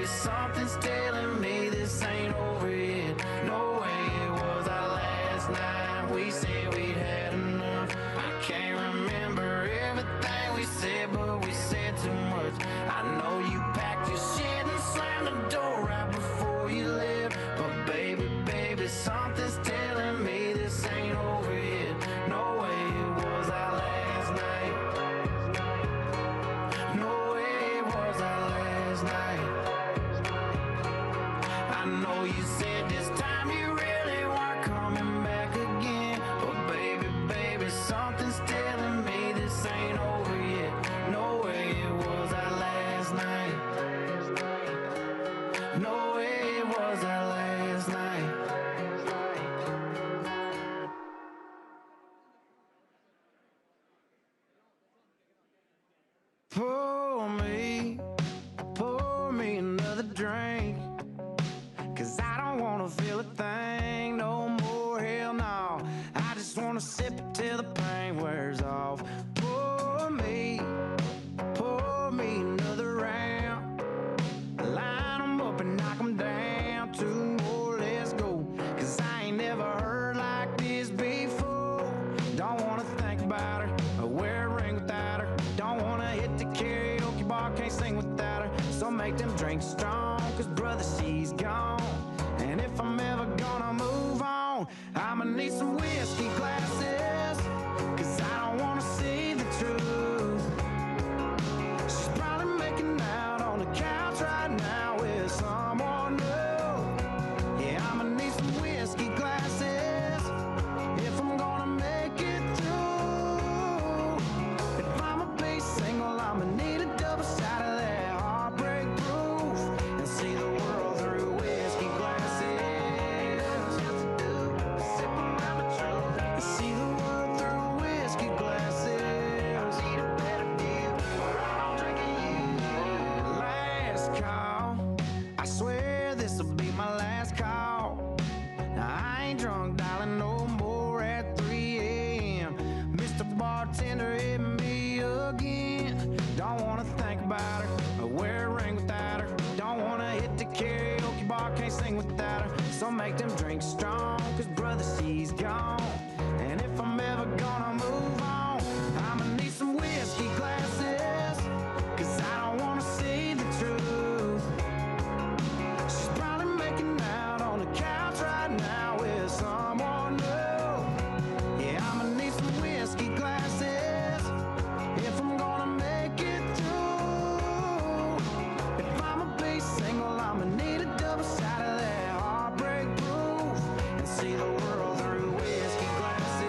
something's telling me this ain't over yet. No way, it was our last night. We said we'd had enough. I can't remember everything we said, but we said too much. I know you packed your shit and slammed the door right before you left. But baby, baby, something's telling me this ain't over yet. No way, it was our last night. No way, it was our last night. I know you said this time you really weren't coming back again. But baby, baby, something's telling me this ain't over yet. No way, it was our last night. No way, it was our last night. Pour me another drink. 'Cause I don't wanna feel a thing no more, hell no. I just wanna sip it till the pain wears off. Pour me another round. Line 'em up and knock 'em down. Two more, let's go. 'Cause I ain't never heard like this before. Don't wanna think about her or wear a ring without her. Don't wanna hit the karaoke bar, can't sing without her. So make them drinks strong, 'cause brother, she's gone. And if I'm ever gonna move on, I'ma need some whiskey glasses. 'Cause I don't wanna see the truth. She's probably making out on the couch right now with someone new. Yeah, I'ma need some whiskey glasses if I'm gonna make it through. If I'ma be single, I'ma need a double shot of that heartbreak proof and see the world through whiskey glasses. Sip around the truth and see the world through whiskey glasses. I need a better deal, or I'm drinking you. Last call, I swear this'll be my last call. Now I ain't drunk, darling, no more at 3 a.m. Mr. Bartender hit me again. Don't wanna think about her or wear a ring without her. Don't wanna hit the karaoke bar, can't sing without her. So make them drinks strong, 'cause brother, she's gone. And if I'm ever gonna move on, I'ma need some whiskey glasses. 'Cause I don't wanna see the truth. She's probably making out on the couch right now with someone new. Yeah, I'ma need some whiskey glasses if I'm gonna make it through. If I'ma be single, I'ma need a double shot of that heartbreak proof and see the world through whiskey glasses.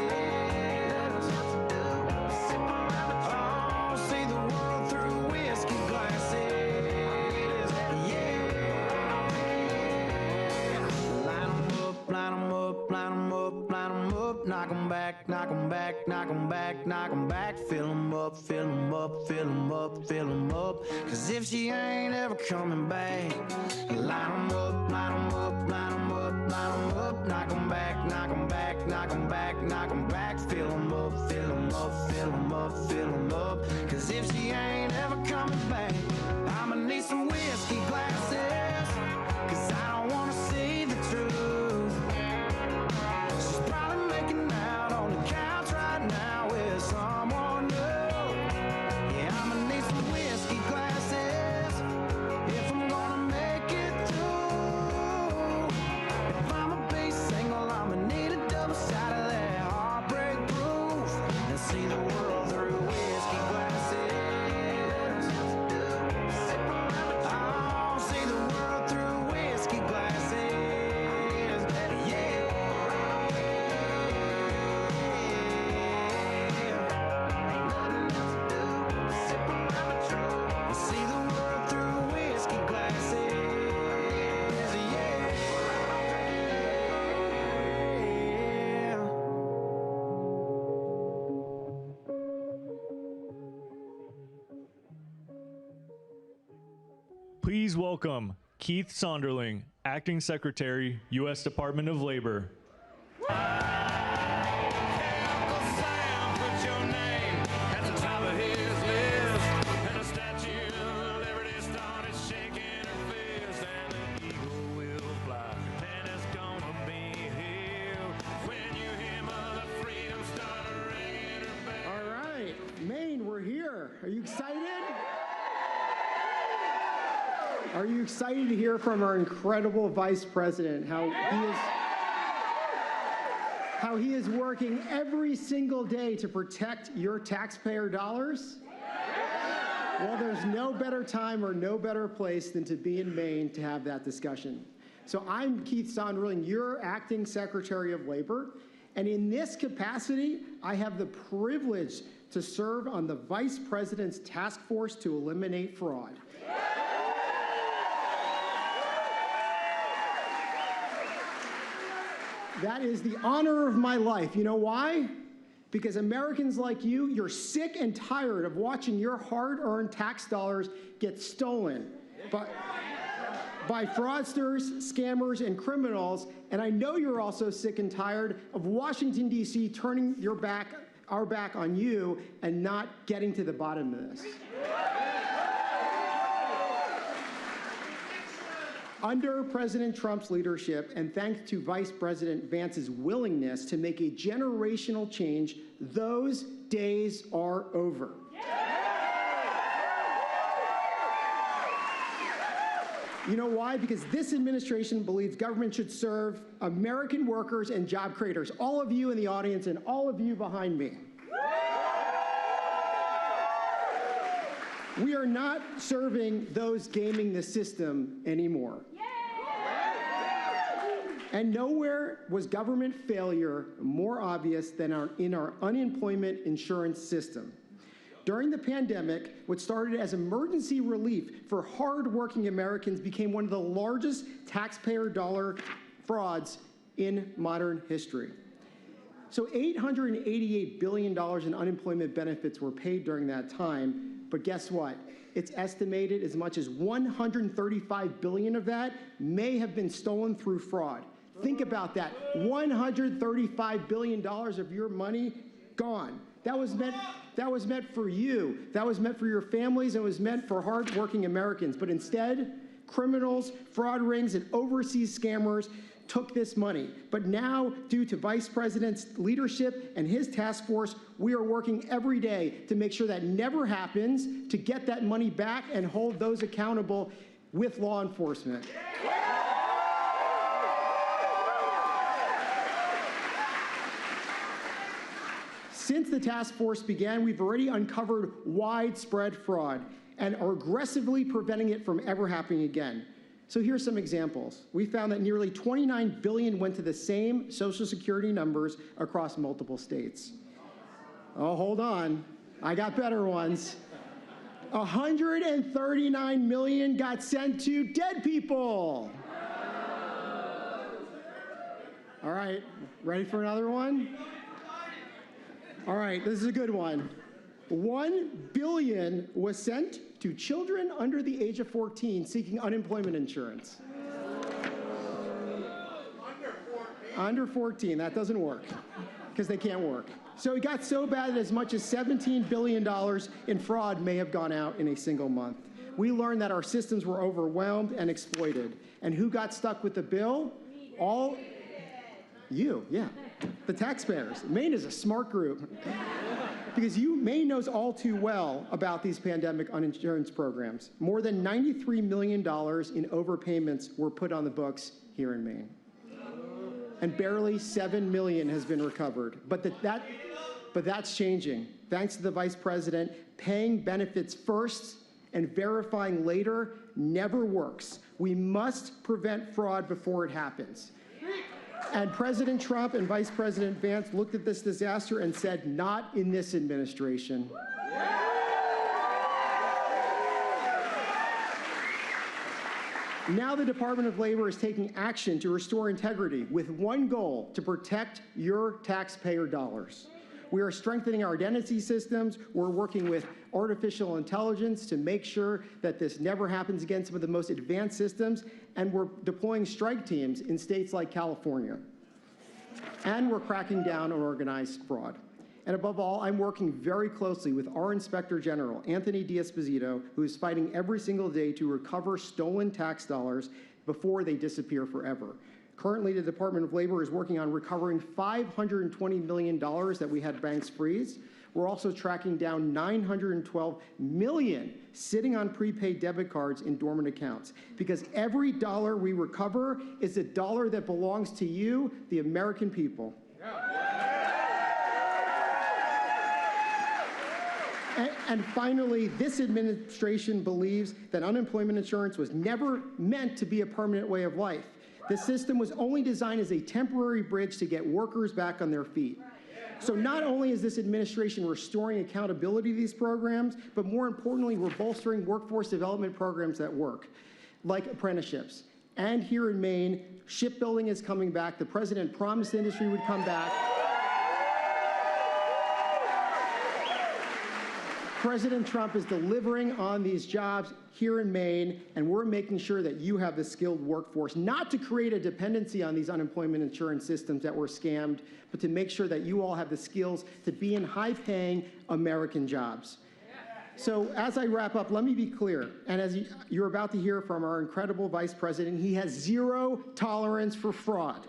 Oh, see the world through whiskey glasses. Yeah. Line 'em up, line 'em up, line 'em up, line 'em up. Knock 'em back, knock 'em back, knock 'em back, knock 'em back. Fill 'em up, fill 'em up, fill 'em up, fill 'em up. 'Cause if she ain't ever coming back, line 'em up, line 'em up, line 'em up, line 'em up. Knock 'em back, knock 'em back, knock 'em back, knock 'em back. Fill 'em up, fill 'em up, fill 'em up, fill 'em up. 'Cause if she ain't ever coming back, I'ma need some whiskey glasses. 'Cause I don't wanna see the truth. She's probably making out on the couch right now with someone new. Yeah, I'ma need some whiskey glasses if I'm gonna make it through. If I'ma be single, I'ma need a double shot of that heartbreak proof and see the world through whiskey glasses. Oh, see the world through whiskey glasses. Yeah. Nothing else to do, sip around the truth and see the world through whiskey glasses. Yeah. Please welcome Keith Sonderling, Acting Secretary, U.S. Department of Labor. Uncle Sam put your name at the top of his list, and the Statue of Liberty started shaking her fist. Are you excited? Are you excited to hear from our incredible Vice President, how he is working every single day to protect your taxpayer dollars? Well, there's no better time or no better place than to be in Maine to have that discussion. So I'm Keith Sonderling, your Acting Secretary of Labor, and in this capacity, I have the privilege to serve on the Vice President's task force to eliminate fraud. That is the honor of my life. You know why? Because Americans like you, you're sick and tired of watching your hard-earned tax dollars get stolen by fraudsters, scammers, and criminals. And I know you're also sick and tired of Washington, D.C. turning our back on you and not getting to the bottom of this. Under President Trump's leadership, and thanks to Vice President Vance's willingness to make a generational change, those days are over. You know why? Because this administration believes government should serve American workers and job creators, all of you in the audience and all of you behind me. We are not serving those gaming the system anymore. And nowhere was government failure more obvious than in our unemployment insurance system. During the pandemic, what started as emergency relief for hard-working Americans became one of the largest taxpayer dollar frauds in modern history. So $888 billion in unemployment benefits were paid during that time. But guess what? It's estimated as much as $135 billion of that may have been stolen through fraud. Think about that. $135 billion of your money gone. That was meant for you. That was meant for your families. It was meant for hardworking Americans. But instead, criminals, fraud rings, and overseas scammers took this money. But now, due to Vice President's leadership and his task force, we are working every day to make sure that never happens, to get that money back and hold those accountable with law enforcement. Since the task force began, we've already uncovered widespread fraud and are aggressively preventing it from ever happening again. So here's some examples. We found that nearly $29 billion went to the same Social Security numbers across multiple states. Oh, hold on. I got better ones. $139 million got sent to dead people. All right, ready for another one? All right, this is a good one. $1 billion was sent to children under the age of 14 seeking unemployment insurance. Under 14, that doesn't work because they can't work. So it got so bad that as much as $17 billion in fraud may have gone out in a single month. We learned that our systems were overwhelmed and exploited. And who got stuck with the bill? All you, yeah, the taxpayers. Maine is a smart group. Because Maine knows all too well about these pandemic insurance programs. More than $93 million in overpayments were put on the books here in Maine. And barely $7 million has been recovered. But that's changing. Thanks to the Vice President, paying benefits first and verifying later never works. We must prevent fraud before it happens. And President Trump and Vice President Vance looked at this disaster and said, not in this administration. Now the Department of Labor is taking action to restore integrity with one goal: to protect your taxpayer dollars. We are strengthening our identity systems. We're working with artificial intelligence to make sure that this never happens again, some of the most advanced systems, and we're deploying strike teams in states like California. And we're cracking down on organized fraud. And above all, I'm working very closely with our Inspector General, Anthony D'Esposito, who is fighting every single day to recover stolen tax dollars before they disappear forever. Currently, the Department of Labor is working on recovering $520 million that we had banks freeze. we're also tracking down 912 million sitting on prepaid debit cards in dormant accounts, because every dollar we recover is a dollar that belongs to you, the American people. And finally, this administration believes that unemployment insurance was never meant to be a permanent way of life. The system was only designed as a temporary bridge to get workers back on their feet. So not only is this administration restoring accountability to these programs, but more importantly, we're bolstering workforce development programs that work, like apprenticeships. And here in Maine, shipbuilding is coming back. The president promised the industry would come back. President Trump is delivering on these jobs here in Maine, and we're making sure that you have the skilled workforce, not to create a dependency on these unemployment insurance systems that were scammed, but to make sure that you all have the skills to be in high-paying American jobs. So as I wrap up, let me be clear, and as you're about to hear from our incredible Vice President, he has zero tolerance for fraud.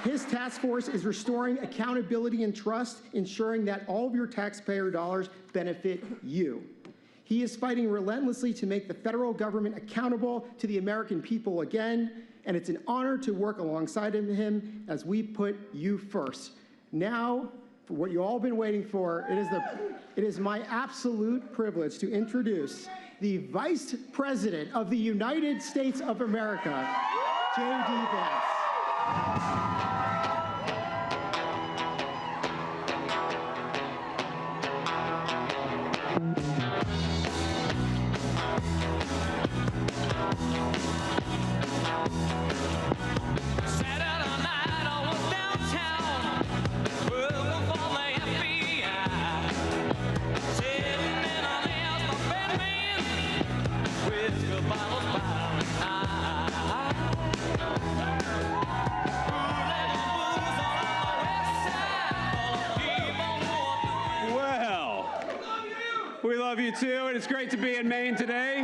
His task force is restoring accountability and trust, ensuring that all of your taxpayer dollars benefit you. He is fighting relentlessly to make the federal government accountable to the American people again, and it's an honor to work alongside him as we put you first. Now, for what you all been waiting for, it is my absolute privilege to introduce the Vice President of the United States of America, JD Vance. We love you too, and it's great to be in Maine today.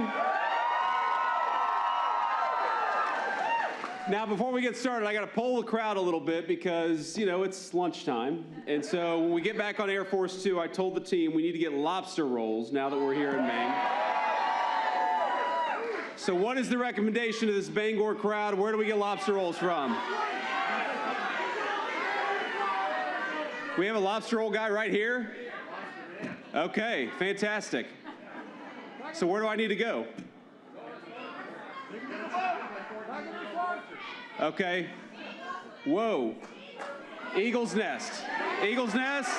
Now, before we get started, I got to poll the crowd a little bit because, you know, it's lunchtime. And so when we get back on Air Force 2, I told the team we need to get lobster rolls now that we're here in Maine. So what is the recommendation to this Bangor crowd? Where do we get lobster rolls from? We have a lobster roll guy right here? Okay, fantastic. So where do I need to go? Okay. Whoa. Eagle's Nest. Eagle's Nest?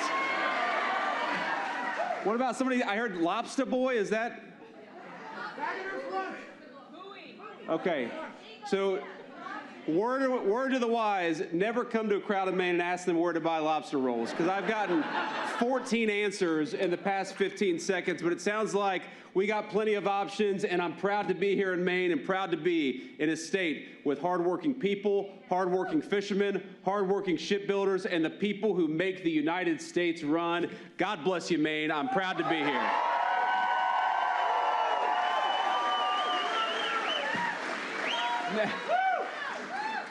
What about somebody, I heard Lobster Boy, is that? Okay. So word to the wise, never come to a crowd in Maine and ask them where to buy lobster rolls, because I've gotten 14 answers in the past 15 seconds, but it sounds like we got plenty of options, and I'm proud to be here in Maine and proud to be in a state with hardworking people, hardworking fishermen, hardworking shipbuilders, and the people who make the United States run. God bless you, Maine. I'm proud to be here.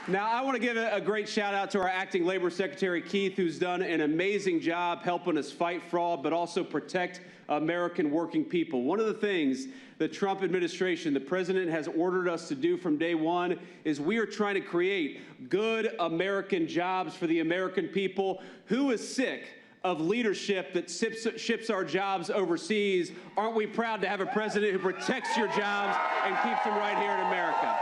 Now, I want to give a great shout out to our acting labor secretary, Keith, who's done an amazing job helping us fight fraud, but also protect American working people. One of the things the Trump administration, the president, has ordered us to do from day one is we are trying to create good American jobs for the American people. Who is sick of leadership that ships our jobs overseas? Aren't we proud to have a president who protects your jobs and keeps them right here in America?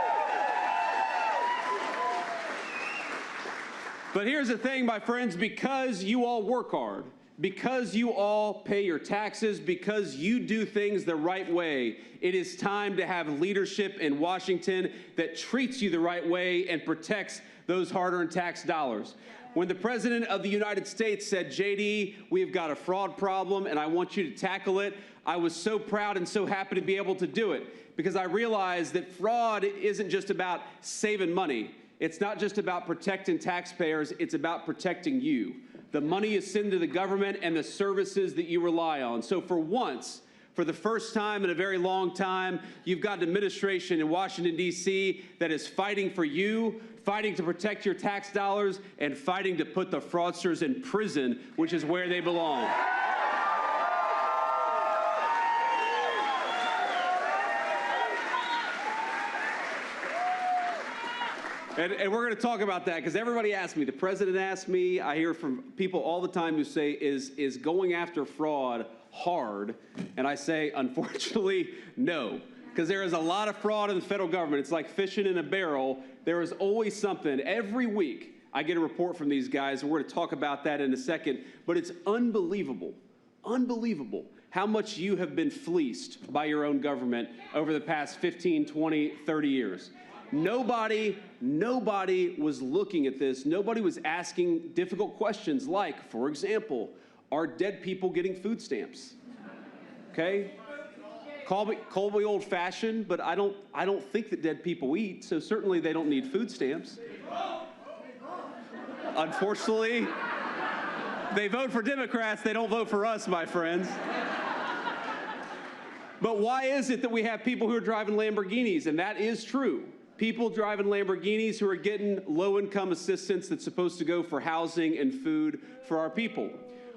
But here's the thing, my friends, because you all work hard, because you all pay your taxes, because you do things the right way, it is time to have leadership in Washington that treats you the right way and protects those hard-earned tax dollars. When the President of the United States said, JD, we've got a fraud problem and I want you to tackle it, I was so proud and so happy to be able to do it, because I realized that fraud isn't just about saving money. It's not just about protecting taxpayers, it's about protecting you. The money you send to the government and the services that you rely on. So for once For the first time in a very long time, you've got an administration in Washington, D.C. that is fighting for you, fighting to protect your tax dollars, and fighting to put the fraudsters in prison, which is where they belong. And we're going to talk about that because everybody asks me, the president asked me, I hear from people all the time who say, is going after fraud hard? And I say, unfortunately, no, because there is a lot of fraud in the federal government. It's like fishing in a barrel. There is always something. Every week I get a report from these guys, and we're going to talk about that in a second. But it's unbelievable, unbelievable how much you have been fleeced by your own government over the past 15, 20, 30 years. Nobody was looking at this. Nobody was asking difficult questions like, for example, are dead people getting food stamps? Okay? Call me old-fashioned, but I don't think that dead people eat, so certainly they don't need food stamps. Unfortunately, they vote for Democrats, they don't vote for us, my friends. But why is it that we have people who are driving Lamborghinis? And that is true. People driving Lamborghinis who are getting low-income assistance that's supposed to go for housing and food for our people.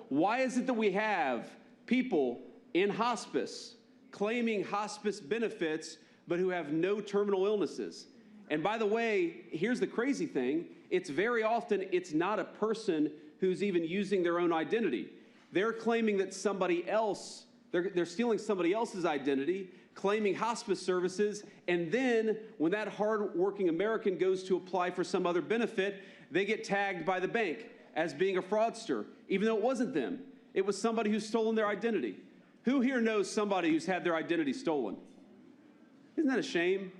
Why is it that we have people in hospice claiming hospice benefits but who have no terminal illnesses? And by the way, here's the crazy thing. It's very often, it's not a person who's even using their own identity. They're claiming that somebody else, they're stealing somebody else's identity, claiming hospice services, and then when that hard-working American goes to apply for some other benefit, they get tagged by the bank as being a fraudster, even though it wasn't them. It was somebody who's stolen their identity. Who here knows somebody who's had their identity stolen? Isn't that a shame?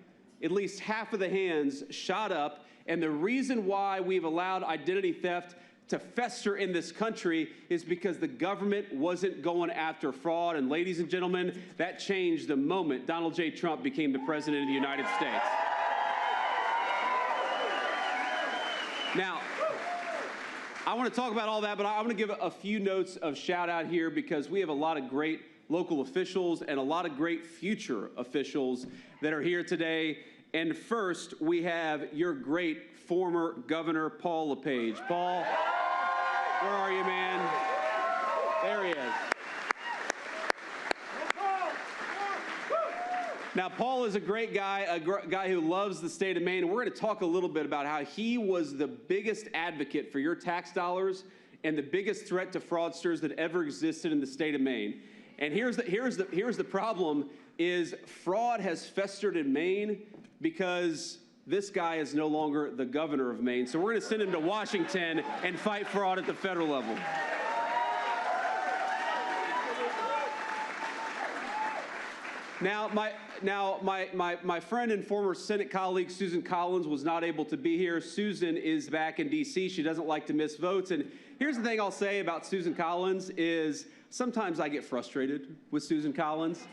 At least half of the hands shot up, and the reason why we've allowed identity theft to fester in this country is because the government wasn't going after fraud. And ladies and gentlemen, that changed the moment Donald J. Trump became the president of the United States. Now, I want to talk about all that, but I want to give a few notes of shout out here because we have a lot of great local officials and a lot of great future officials that are here today. And first, we have your great former Governor Paul LePage. Paul, where are you, man? There he is. Now, Paul is a great guy, a guy who loves the state of Maine, and we're going to talk a little bit about how he was the biggest advocate for your tax dollars and the biggest threat to fraudsters that ever existed in the state of Maine. And here's the problem: is fraud has festered in Maine because this guy is no longer the governor of Maine. So we're going to send him to Washington and fight fraud at the federal level. Now, my friend and former Senate colleague, Susan Collins, was not able to be here. Susan is back in D.C. She doesn't like to miss votes. And here's the thing I'll say about Susan Collins is sometimes I get frustrated with Susan Collins.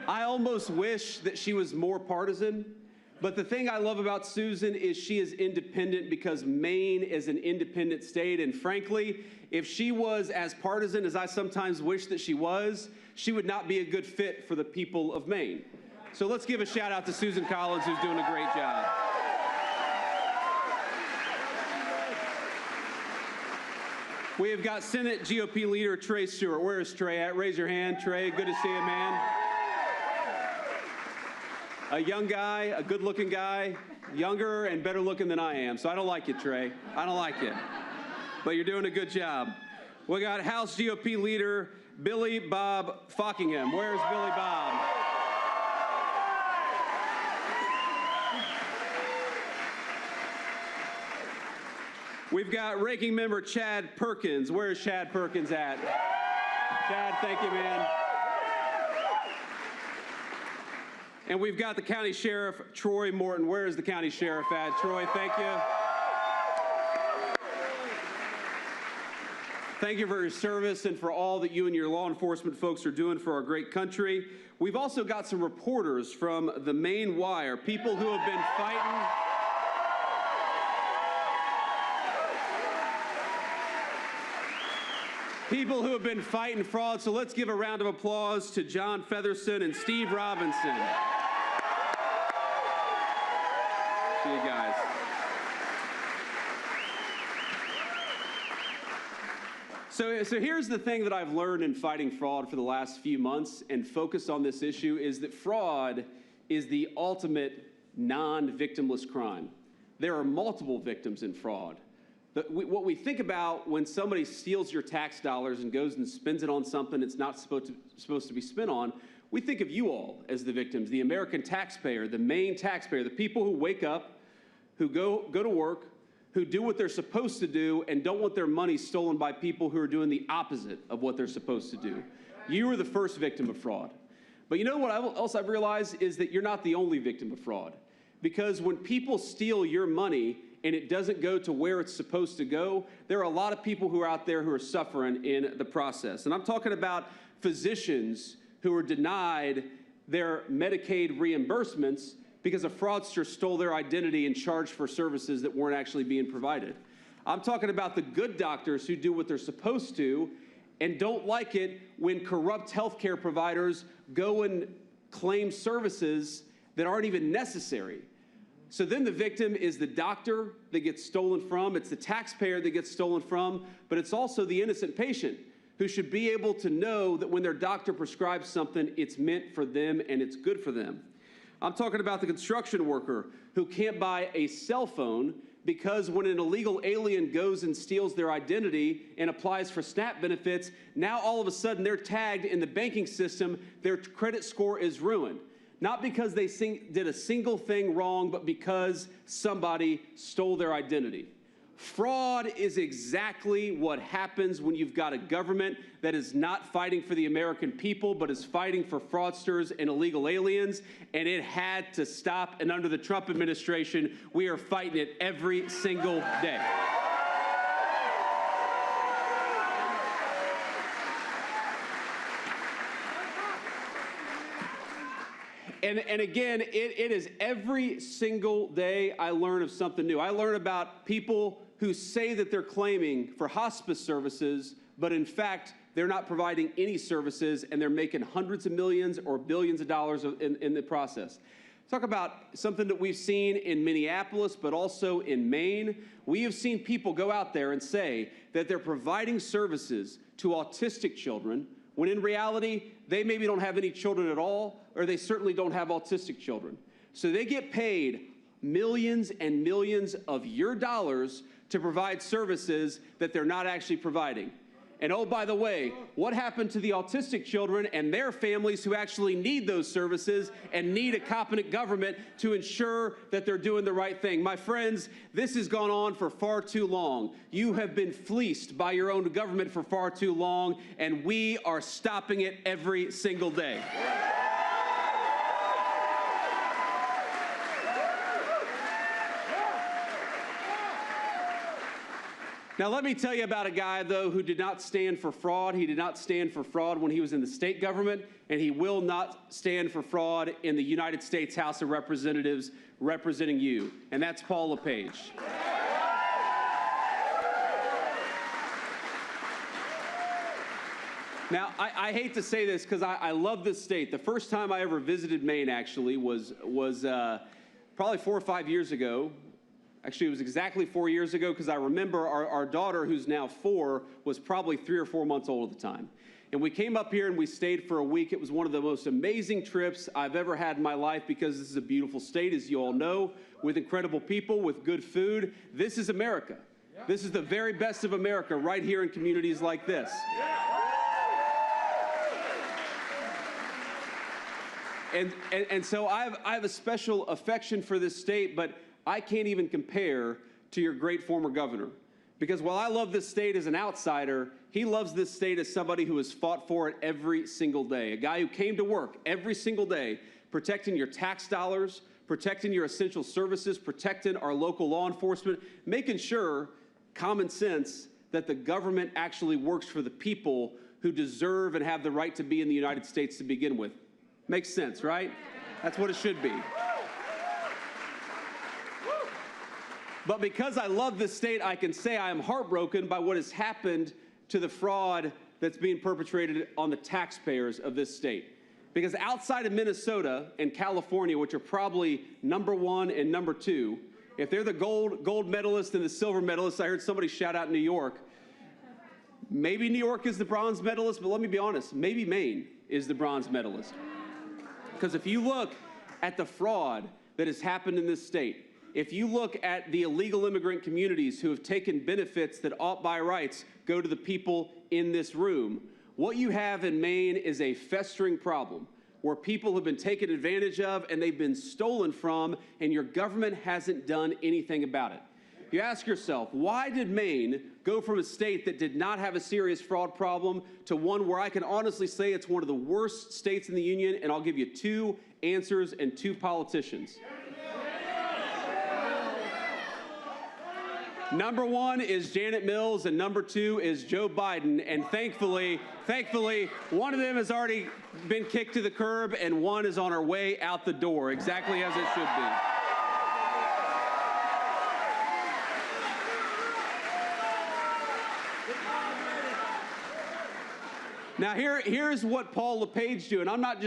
I almost wish that she was more partisan. But the thing I love about Susan is she is independent because Maine is an independent state. And frankly, if she was as partisan as I sometimes wish that she was, she would not be a good fit for the people of Maine. So let's give a shout out to Susan Collins, who's doing a great job. We have got Senate GOP leader Trey Stewart. Where is Trey at? Raise your hand, Trey. Good to see you, man. A young guy, a good-looking guy, younger and better looking than I am. So I don't like you, Trey. I don't like you. But you're doing a good job. We got House GOP leader Billy Bob Fockingham. Where's Billy Bob? We've got ranking member Chad Perkins. Where's Chad Perkins at? Chad, thank you, man. And we've got the county sheriff, Troy Morton. Where is the county sheriff at? Troy, thank you. Thank you for your service and for all that you and your law enforcement folks are doing for our great country. We've also got some reporters from the Maine Wire, people who have been fighting. People who have been fighting fraud. So let's give a round of applause to John Featherson and Steve Robinson. See you guys. So here's the thing that I've learned in fighting fraud for the last few months and focused on this issue is that fraud is the ultimate non-victimless crime. There are multiple victims in fraud. What we think about when somebody steals your tax dollars and goes and spends it on something it's not supposed to be spent on, we think of you all as the victims, the American taxpayer, the Maine taxpayer, the people who wake up, who go to work, who do what they're supposed to do and don't want their money stolen by people who are doing the opposite of what they're supposed to do. You are the first victim of fraud. But you know what else I've realized is that you're not the only victim of fraud. Because when people steal your money and it doesn't go to where it's supposed to go, there are a lot of people who are out there who are suffering in the process. And I'm talking about physicians who are denied their Medicaid reimbursements because a fraudster stole their identity and charged for services that weren't actually being provided. I'm talking about the good doctors who do what they're supposed to and don't like it when corrupt healthcare providers go and claim services that aren't even necessary. So then the victim is the doctor that gets stolen from, it's the taxpayer that gets stolen from, but it's also the innocent patient who should be able to know that when their doctor prescribes something, it's meant for them and it's good for them. I'm talking about the construction worker who can't buy a cell phone because when an illegal alien goes and steals their identity and applies for SNAP benefits, now all of a sudden they're tagged in the banking system, their credit score is ruined. Not because they did a single thing wrong, but because somebody stole their identity. Fraud is exactly what happens when you've got a government that is not fighting for the American people, but is fighting for fraudsters and illegal aliens, and it had to stop. And under the Trump administration, we are fighting it every single day. And again, it is every single day I learn of something new. I learn about people who say that they're claiming for hospice services, but in fact, they're not providing any services, and they're making hundreds of millions or billions of dollars in the process. Talk about something that we've seen in Minneapolis, but also in Maine. We have seen people go out there and say that they're providing services to autistic children, when in reality, they maybe don't have any children at all, or they certainly don't have autistic children. So they get paid millions and millions of your dollars to provide services that they're not actually providing. And oh, by the way, what happened to the autistic children and their families who actually need those services and need a competent government to ensure that they're doing the right thing? My friends, this has gone on for far too long. You have been fleeced by your own government for far too long, and we are stopping it every single day. Now, let me tell you about a guy, though, who did not stand for fraud. He did not stand for fraud when he was in the state government, and he will not stand for fraud in the United States House of Representatives representing you, and that's Paul LePage. Now, I hate to say this because I love this state. The first time I ever visited Maine, actually, was probably 4 or 5 years ago. Actually, it was exactly 4 years ago because I remember our daughter, who's now 4, was probably 3 or 4 months old at the time. And we came up here and we stayed for a week. It was one of the most amazing trips I've ever had in my life because this is a beautiful state, as you all know, with incredible people, with good food. This is America. This is the very best of America right here in communities like this. And so I have a special affection for this state, but I can't even compare to your great former governor. Because while I love this state as an outsider, he loves this state as somebody who has fought for it every single day. A guy who came to work every single day, protecting your tax dollars, protecting your essential services, protecting our local law enforcement, making sure, common sense, that the government actually works for the people who deserve and have the right to be in the United States to begin with. Makes sense, right? That's what it should be. But because I love this state, I can say I am heartbroken by what has happened to the fraud that's being perpetrated on the taxpayers of this state. Because outside of Minnesota and California, which are probably #1 and #2, if they're the gold medalist and the silver medalist, I heard somebody shout out New York. Maybe New York is the bronze medalist, but let me be honest, maybe Maine is the bronze medalist. Because if you look at the fraud that has happened in this state, if you look at the illegal immigrant communities who have taken benefits that ought by rights go to the people in this room, what you have in Maine is a festering problem where people have been taken advantage of and they've been stolen from, and your government hasn't done anything about it. You ask yourself, why did Maine go from a state that did not have a serious fraud problem to one where I can honestly say it's one of the worst states in the union? And I'll give you 2 answers and 2 politicians. #1 is Janet Mills and #2 is Joe Biden. And thankfully, one of them has already been kicked to the curb and one is on her way out the door, exactly as it should be. Now here's what Paul LePage did, and I'm not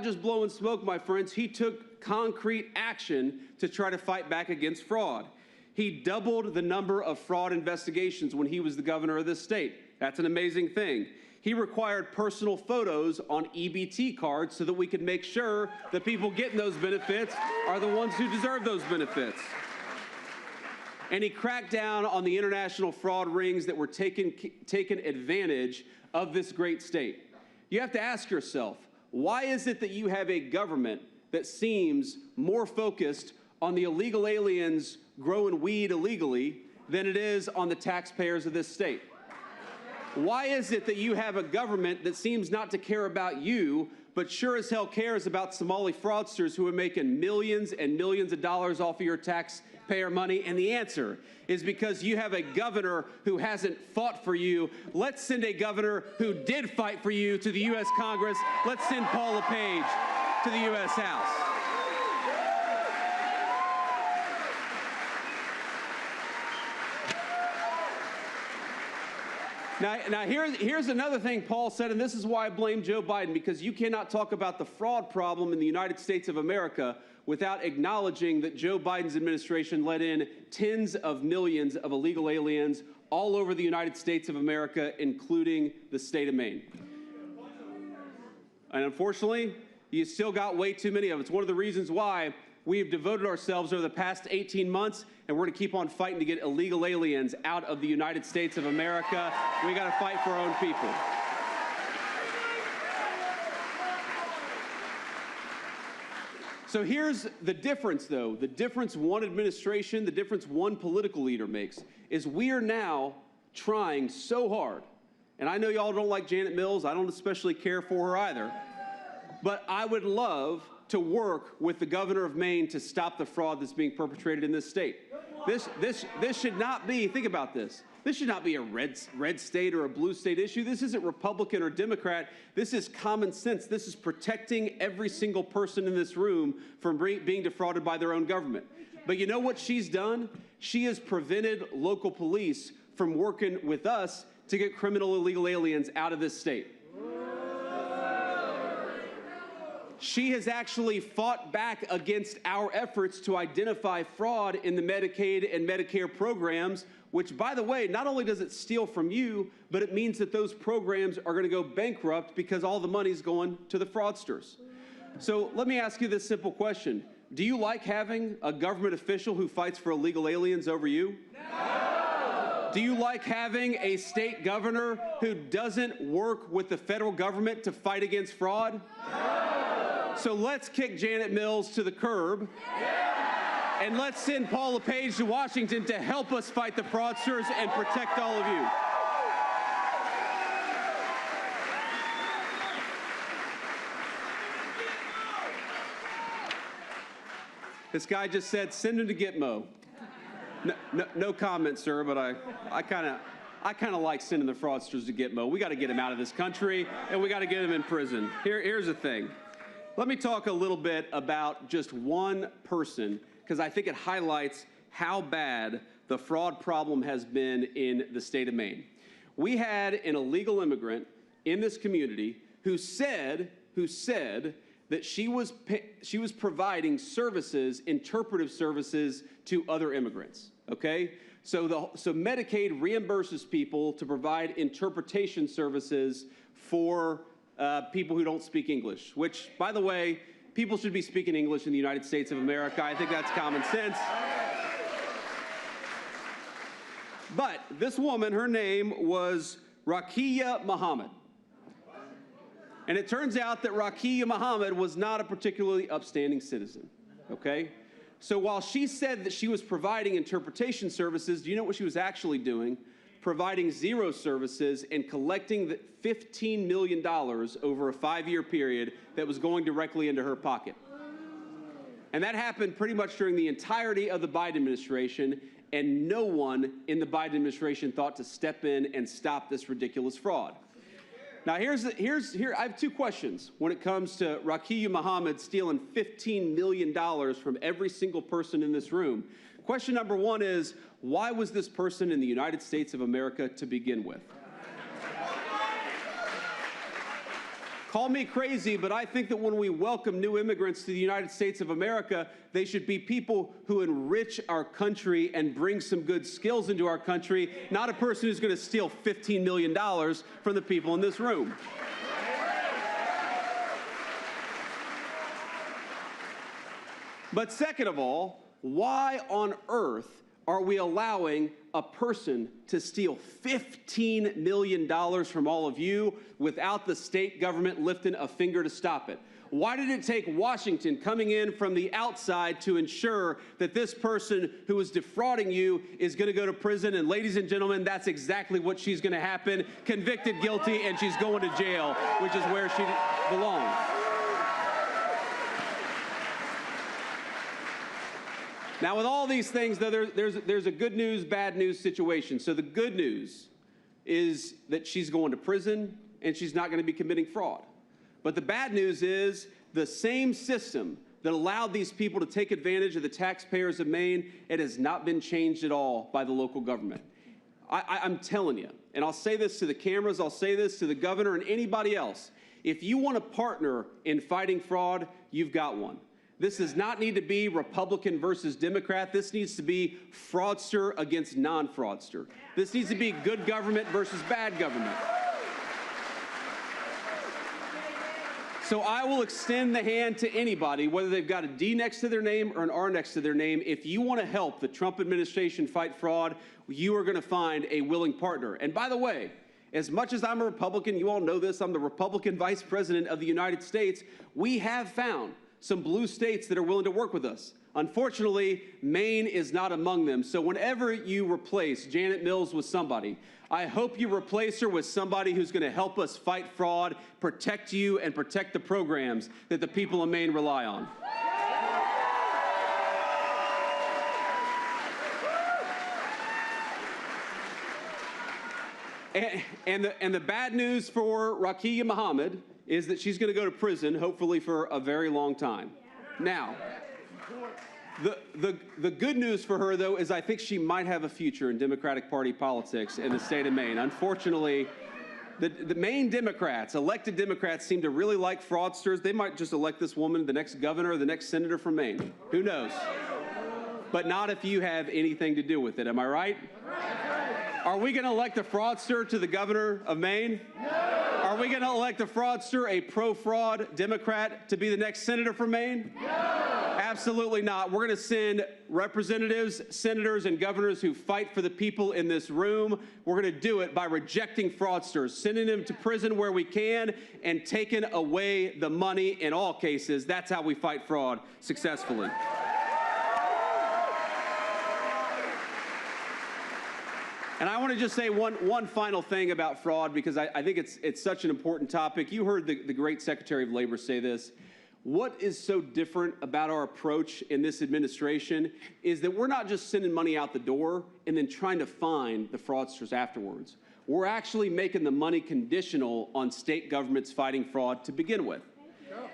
just blowing smoke, my friends. He took concrete action to try to fight back against fraud. He doubled the number of fraud investigations when he was the governor of this state. That's an amazing thing. He required personal photos on EBT cards so that we could make sure that people getting those benefits are the ones who deserve those benefits. And he cracked down on the international fraud rings that were taking advantage of this great state. You have to ask yourself, why is it that you have a government that seems more focused on the illegal aliens growing weed illegally than it is on the taxpayers of this state? Why is it that you have a government that seems not to care about you, but sure as hell cares about Somali fraudsters who are making millions and millions of dollars off of your taxpayer money? And the answer is because you have a governor who hasn't fought for you. Let's send a governor who did fight for you to the U.S. Congress. Let's send Paul LePage to the U.S. House. Now here's another thing Paul said, and this is why I blame Joe Biden, because you cannot talk about the fraud problem in the United States of America without acknowledging that Joe Biden's administration let in tens of millions of illegal aliens all over the United States of America, including the state of Maine. And unfortunately, you still got way too many of them. It's one of the reasons why we have devoted ourselves over the past 18 months, and we're going to keep on fighting to get illegal aliens out of the United States of America. We got to fight for our own people. So here's the difference, though. The difference one administration, the difference one political leader makes is we are now trying so hard. And I know y'all don't like Janet Mills. I don't especially care for her either. But I would love to work with the governor of Maine to stop the fraud that's being perpetrated in this state. This should not be, think about this. This should not be a red state or a blue state issue. This isn't Republican or Democrat. This is common sense. This is protecting every single person in this room from being defrauded by their own government. But you know what she's done? She has prevented local police from working with us to get criminal illegal aliens out of this state. She has actually fought back against our efforts to identify fraud in the Medicaid and Medicare programs, which, by the way, not only does it steal from you, but it means that those programs are going to go bankrupt because all the money's going to the fraudsters. So let me ask you this simple question. Do you like having a government official who fights for illegal aliens over you? No! Do you like having a state governor who doesn't work with the federal government to fight against fraud? No! So let's kick Janet Mills to the curb. Yeah! And let's send Paul LePage to Washington to help us fight the fraudsters and protect all of you. This guy just said, send him to Gitmo. No comment, sir, but I kind of like sending the fraudsters to Gitmo. We got to get him out of this country, and we got to get him in prison. Here's the thing. Let me talk a little bit about just one person, because I think it highlights how bad the fraud problem has been in the state of Maine. We had an illegal immigrant in this community who said that she was providing services, interpretive services, to other immigrants, okay? So Medicaid reimburses people to provide interpretation services for people who don't speak English, which, by the way, people should be speaking English in the United States of America. I think that's common sense. But this woman, her name was Rakia Muhammad. And it turns out that Rakia Muhammad was not a particularly upstanding citizen, okay? So while she said that she was providing interpretation services, do you know what she was actually doing? Providing zero services and collecting the $15 million over a 5-year period that was going directly into her pocket. And that happened pretty much during the entirety of the Biden administration, and no one in the Biden administration thought to step in and stop this ridiculous fraud. Now, I have 2 questions when it comes to Rakia Muhammad stealing $15 million from every single person in this room. Question number 1 is, why was this person in the United States of America to begin with? Call me crazy, but I think that when we welcome new immigrants to the United States of America, they should be people who enrich our country and bring some good skills into our country, not a person who's going to steal $15 million from the people in this room. But second of all, why on earth are we allowing a person to steal $15 million from all of you without the state government lifting a finger to stop it? Why did it take Washington coming in from the outside to ensure that this person who is defrauding you is going to go to prison? And ladies and gentlemen, that's exactly what she's going to happen. Convicted guilty, and she's going to jail, which is where she belongs. Now, with all these things, though, there's a good news, bad news situation. So the good news is that she's going to prison and she's not going to be committing fraud. But the bad news is the same system that allowed these people to take advantage of the taxpayers of Maine, it has not been changed at all by the local government. I'm telling you, and I'll say this to the cameras, I'll say this to the governor and anybody else. If you want to partner in fighting fraud, you've got one. This does not need to be Republican versus Democrat. This needs to be fraudster against non-fraudster. This needs to be good government versus bad government. So I will extend the hand to anybody, whether they've got a D next to their name or an R next to their name. If you want to help the Trump administration fight fraud, you are going to find a willing partner. And by the way, as much as I'm a Republican, you all know this, I'm the Republican Vice President of the United States, we have found some blue states that are willing to work with us. Unfortunately, Maine is not among them. So whenever you replace Janet Mills with somebody, I hope you replace her with somebody who's going to help us fight fraud, protect you, and protect the programs that the people of Maine rely on. And the bad news for Rakia Muhammad is that she's going to go to prison, hopefully for a very long time. Now, the good news for her, though, is I think she might have a future in Democratic Party politics in the state of Maine. Unfortunately, the Maine Democrats, elected Democrats, seem to really like fraudsters. They might just elect this woman the next governor or the next senator from Maine. Who knows? But not if you have anything to do with it. Am I right? Are we going to elect a fraudster to the governor of Maine? No. Are we going to elect a fraudster, a pro-fraud Democrat, to be the next senator from Maine? No. Absolutely not. We're going to send representatives, senators, and governors who fight for the people in this room. We're going to do it by rejecting fraudsters, sending them to prison where we can, and taking away the money in all cases. That's how we fight fraud successfully. And I want to just say one final thing about fraud, because I think it's such an important topic. You heard the great Secretary of Labor say this. What is so different about our approach in this administration is that we're not just sending money out the door and then trying to find the fraudsters afterwards. We're actually making the money conditional on state governments fighting fraud to begin with.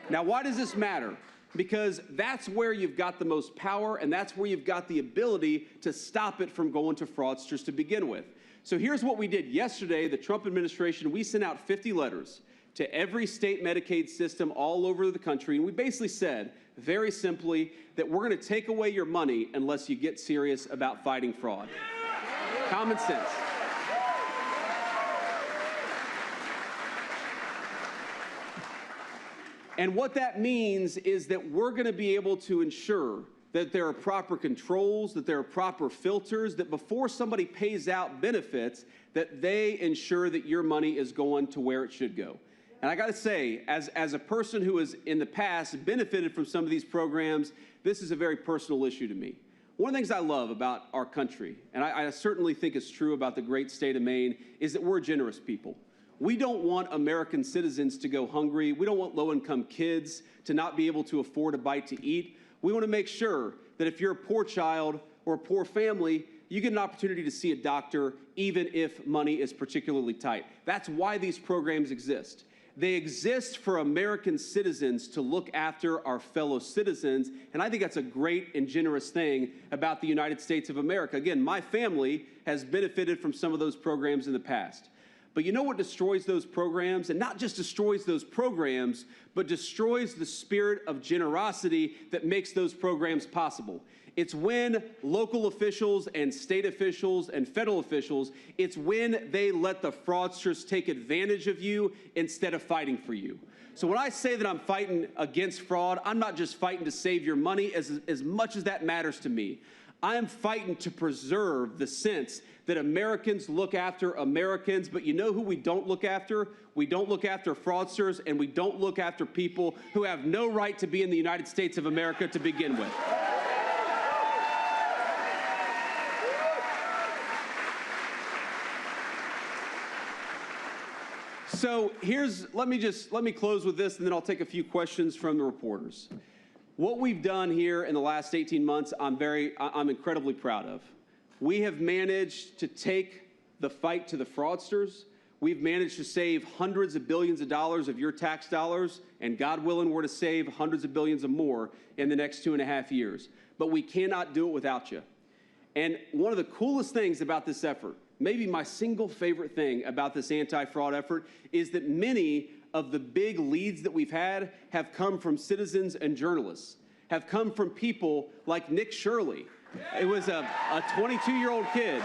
Now, why does this matter? Because that's where you've got the most power, and that's where you've got the ability to stop it from going to fraudsters to begin with. So here's what we did yesterday. The Trump administration, we sent out 50 letters to every state Medicaid system all over the country. And we basically said, very simply, that we're going to take away your money unless you get serious about fighting fraud. Common sense. And what that means is that we're going to be able to ensure that there are proper controls, that there are proper filters, that before somebody pays out benefits, that they ensure that your money is going to where it should go. And I got to say, as a person who has in the past benefited from some of these programs, this is a very personal issue to me. One of the things I love about our country, and I certainly think it's true about the great state of Maine, is that we're generous people. We don't want American citizens to go hungry. We don't want low-income kids to not be able to afford a bite to eat. We want to make sure that if you're a poor child or a poor family, you get an opportunity to see a doctor even if money is particularly tight. That's why these programs exist. They exist for American citizens to look after our fellow citizens, and I think that's a great and generous thing about the United States of America. Again, my family has benefited from some of those programs in the past. But you know what destroys those programs? And not just destroys those programs, but destroys the spirit of generosity that makes those programs possible. It's when local officials and state officials and federal officials, it's when they let the fraudsters take advantage of you instead of fighting for you. So when I say that I'm fighting against fraud, I'm not just fighting to save your money as much as that matters to me. I'm fighting to preserve the sense that Americans look after Americans, but you know who we don't look after? We don't look after fraudsters, and we don't look after people who have no right to be in the United States of America to begin with. So let me close with this, and then I'll take a few questions from the reporters. What we've done here in the last 18 months, I'm incredibly proud of. We have managed to take the fight to the fraudsters. We've managed to save hundreds of billions of dollars of your tax dollars, and God willing, we're to save hundreds of billions of more in the next 2.5 years. But we cannot do it without you. And one of the coolest things about this effort, maybe my single favorite thing about this anti-fraud effort, is that many of the big leads that we've had have come from citizens and journalists, have come from people like Nick Shirley. It was a 22-year-old kid.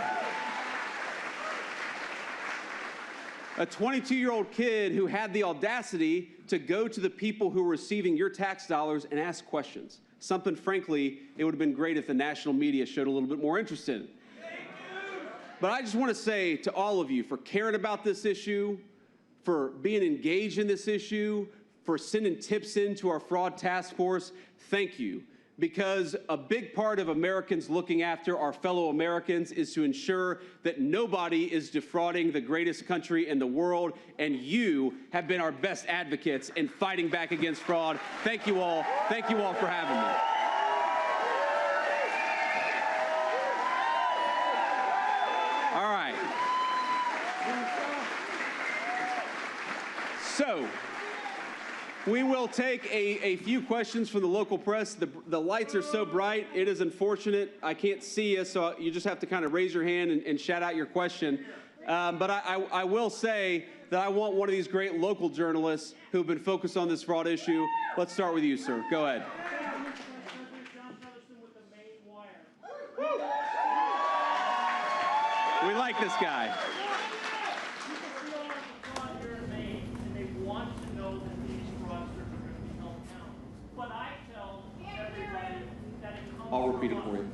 A 22-year-old kid who had the audacity to go to the people who were receiving your tax dollars and ask questions. Something, frankly, it would have been great if the national media showed a little bit more interest in. But I just want to say to all of you, for caring about this issue, for being engaged in this issue, for sending tips in to our fraud task force, thank you. Because a big part of Americans looking after our fellow Americans is to ensure that nobody is defrauding the greatest country in the world, and you have been our best advocates in fighting back against fraud. Thank you all. Thank you all for having me. All right. So, we will take a few questions from the local press. The lights are so bright, it is unfortunate. I can't see you, so you just have to kind of raise your hand and shout out your question. But I will say that I want one of these great local journalists who have been focused on this fraud issue. Let's start with you, sir. Go ahead. We like this guy. I'll repeat it for you.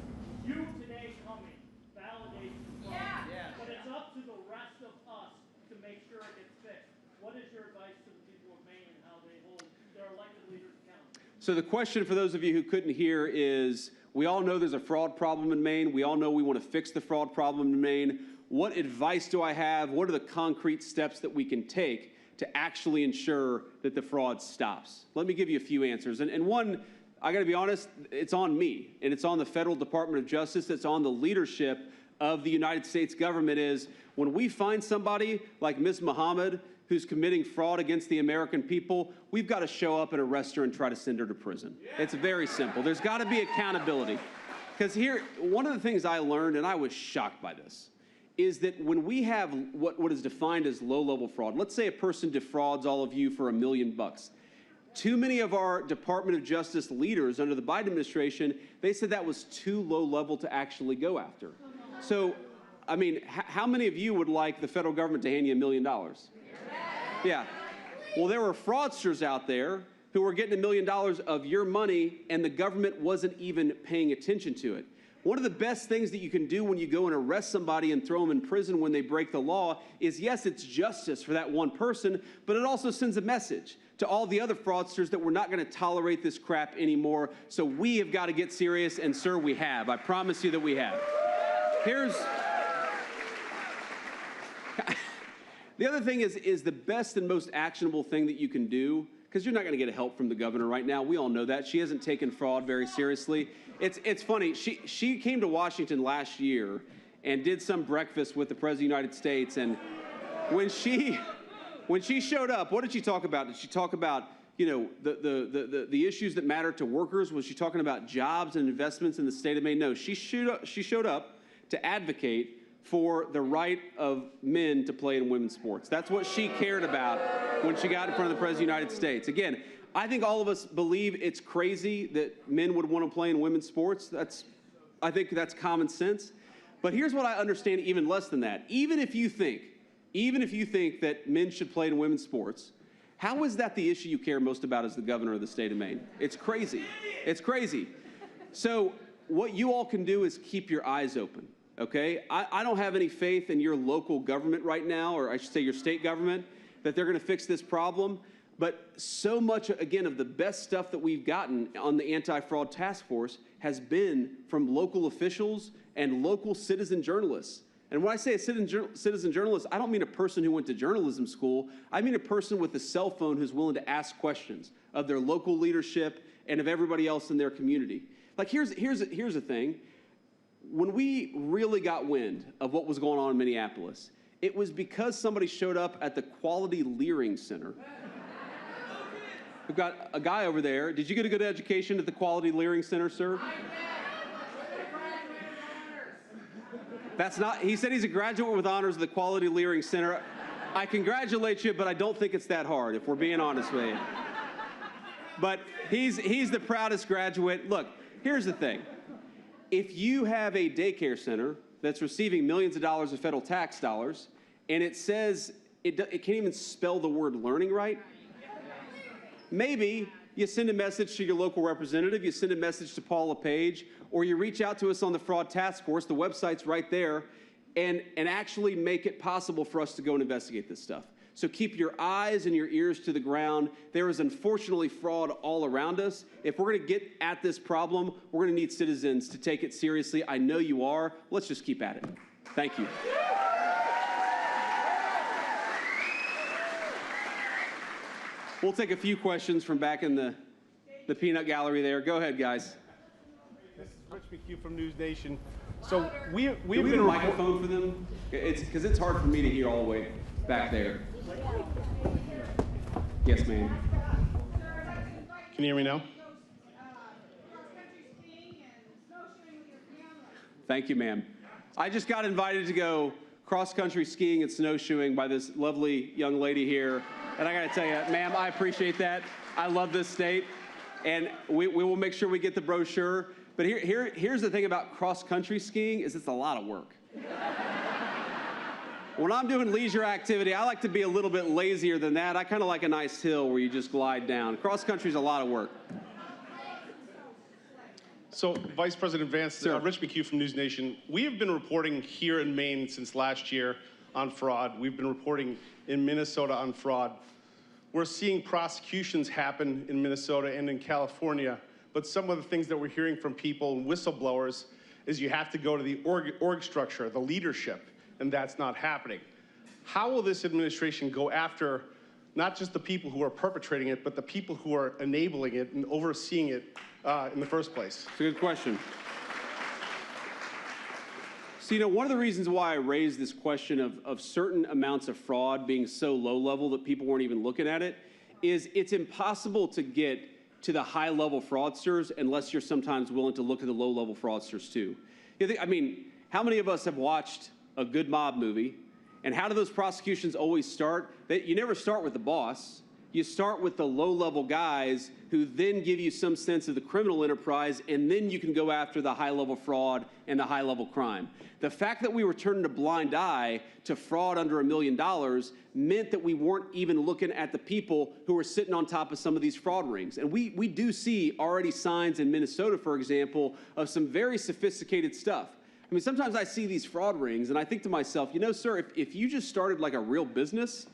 You today coming validates the fraud, but it's up to the rest of us to make sure it gets fixed. What is your advice to the people of Maine and how they hold their elected leaders accountable? So the question for those of you who couldn't hear is, we all know there's a fraud problem in Maine. We all know we want to fix the fraud problem in Maine. What advice do I have? What are the concrete steps that we can take to actually ensure that the fraud stops? Let me give you a few answers. And one, I got to be honest, it's on me, and it's on the Federal Department of Justice, it's on the leadership of the United States government, is when we find somebody like Ms. Muhammad who's committing fraud against the American people, we've got to show up and arrest her and try to send her to prison. It's very simple. There's got to be accountability. Because here, one of the things I learned, and I was shocked by this, is that when we have what is defined as low-level fraud, let's say a person defrauds all of you for $1 million. Too many of our Department of Justice leaders under the Biden administration, they said that was too low level to actually go after. So, I mean, how many of you would like the federal government to hand you $1 million? Yeah. Well, there were fraudsters out there who were getting $1 million of your money, and the government wasn't even paying attention to it. One of the best things that you can do when you go and arrest somebody and throw them in prison when they break the law is, yes, it's justice for that one person, but it also sends a message to all the other fraudsters that we're not going to tolerate this crap anymore. So we have got to get serious, and sir, we have. I promise you that we have. Here's the other thing is the best and most actionable thing that you can do, because you're not going to get help from the governor right now. We all know that. She hasn't taken fraud very seriously. It's funny. She came to Washington last year and did some breakfast with the President of the United States, and when she showed up, what did she talk about? Did she talk about, you know, the issues that matter to workers? Was she talking about jobs and investments in the state of Maine? No, she showed up to advocate for the right of men to play in women's sports. That's what she cared about when she got in front of the President of the United States. Again, I think all of us believe it's crazy that men would want to play in women's sports. I think that's common sense. But here's what I understand even less than that. Even if you think that men should play in women's sports, how is that the issue you care most about as the governor of the state of Maine? It's crazy. It's crazy. So what you all can do is keep your eyes open, okay? I don't have any faith in your local government right now, or I should say your state government, that they're going to fix this problem. But so much, again, of the best stuff that we've gotten on the anti-fraud task force has been from local officials and local citizen journalists. And when I say a citizen journalist, I don't mean a person who went to journalism school. I mean a person with a cell phone who's willing to ask questions of their local leadership and of everybody else in their community. Like, here's the thing. When we really got wind of what was going on in Minneapolis, it was because somebody showed up at the Quality Leering Center. We've got a guy over there. Did you get a good education at the Quality Leering Center, sir? That's not, he said he's a graduate with honors of the Quality Leering Center. I congratulate you, but I don't think it's that hard, if we're being honest with you. But he's the proudest graduate. Look, here's the thing. If you have a daycare center that's receiving millions of dollars of federal tax dollars, and it says it can't even spell the word learning right, maybe you send a message to your local representative, you send a message to Paula Page, or you reach out to us on the Fraud Task Force, the website's right there, and actually make it possible for us to go and investigate this stuff. So keep your eyes and your ears to the ground. There is unfortunately fraud all around us. If we're going to get at this problem, we're going to need citizens to take it seriously. I know you are. Let's just keep at it. Thank you. We'll take a few questions from back in the peanut gallery there. Go ahead, guys. This is Rich McHugh from News Nation. So we've Do we have been a microphone for them? Because it's hard for me to hear all the way back there. Yes, ma'am. Can you hear me now? Thank you, ma'am. I just got invited to go cross-country skiing and snowshoeing by this lovely young lady here. And I got to tell you, ma'am, I appreciate that. I love this state. And we will make sure we get the brochure. But here's the thing about cross-country skiing is it's a lot of work. When I'm doing leisure activity, I like to be a little bit lazier than that. I kind of like a nice hill where you just glide down. Cross-country is a lot of work. So, Vice President Vance, Sir. Rich McHugh from News Nation, we have been reporting here in Maine since last year on fraud. We've been reporting in Minnesota on fraud. We're seeing prosecutions happen in Minnesota and in California, but some of the things that we're hearing from people and whistleblowers is you have to go to the org structure, the leadership, and that's not happening. How will this administration go after not just the people who are perpetrating it, but the people who are enabling it and overseeing it in the first place? It's a good question. So, you know, one of the reasons why I raised this question of certain amounts of fraud being so low level that people weren't even looking at it is it's impossible to get to the high level fraudsters unless you're sometimes willing to look at the low level fraudsters too. I mean, how many of us have watched a good mob movie. And how do those prosecutions always start? You never start with the boss. You start with the low-level guys who then give you some sense of the criminal enterprise, and then you can go after the high-level fraud and the high-level crime. The fact that we were turning a blind eye to fraud under $1 million meant that we weren't even looking at the people who were sitting on top of some of these fraud rings. And we do see already signs in Minnesota, for example, of some very sophisticated stuff. I mean, sometimes I see these fraud rings, and I think to myself, you know, sir, if you just started like a real business,